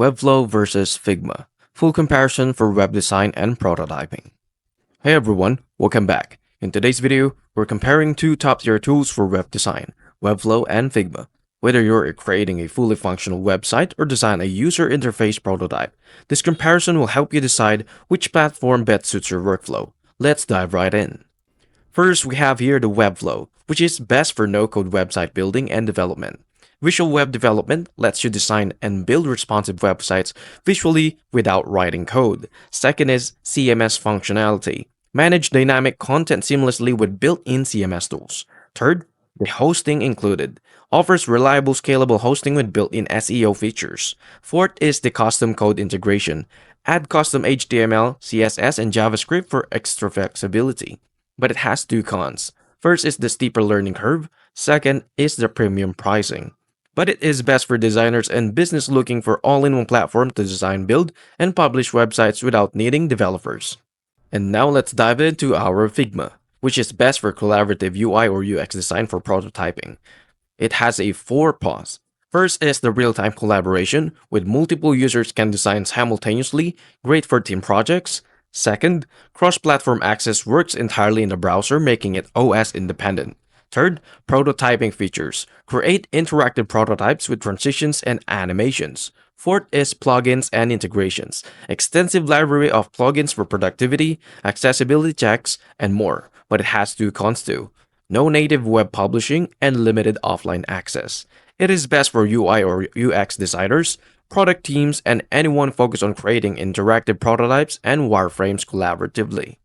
Webflow versus Figma. Full comparison for web design and prototyping. Hey everyone, welcome back. In today's video, we're comparing two top-tier tools for web design, Webflow and Figma. Whether you're creating a fully functional website or design a user interface prototype, this comparison will help you decide which platform best suits your workflow. Let's dive right in. First, we have here the Webflow, which is best for no-code website building and development. Visual web development lets you design and build responsive websites visually without writing code. Second is CMS functionality. Manage dynamic content seamlessly with built-in CMS tools. Third, the hosting included. Offers reliable, scalable hosting with built-in SEO features. Fourth is the custom code integration. Add custom HTML, CSS, and JavaScript for extra flexibility. But it has two cons. First is the steeper learning curve. Second is the premium pricing. But it is best for designers and business looking for all-in-one platform to design, build, and publish websites without needing developers. And now let's dive into our Figma, which is best for collaborative UI or UX design for prototyping. It has a 4 pros. First is the real-time collaboration, with multiple users can design simultaneously, great for team projects. Second, cross-platform access works entirely in the browser, making it OS independent. Third, prototyping features. Create interactive prototypes with transitions and animations. Fourth is plugins and integrations. Extensive library of plugins for productivity, accessibility checks, and more. But it has two cons too. No native web publishing and limited offline access. It is best for UI or UX designers, product teams, and anyone focused on creating interactive prototypes and wireframes collaboratively.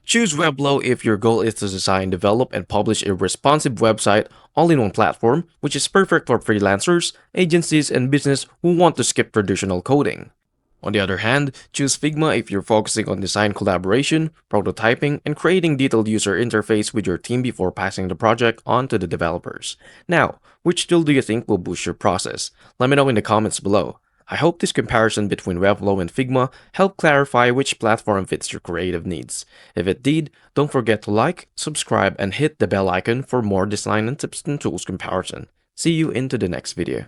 Choose Webflow if your goal is to design, develop, and publish a responsive website all in one platform, which is perfect for freelancers, agencies, and business who want to skip traditional coding. On the other hand, choose Figma if you're focusing on design collaboration, prototyping, and creating detailed user interface with your team before passing the project on to the developers. Now, which tool do you think will boost your process? Let me know in the comments below. I hope this comparison between Webflow and Figma helped clarify which platform fits your creative needs. If it did, don't forget to like, subscribe, and hit the bell icon for more design and tips and tools comparison. See you into the next video.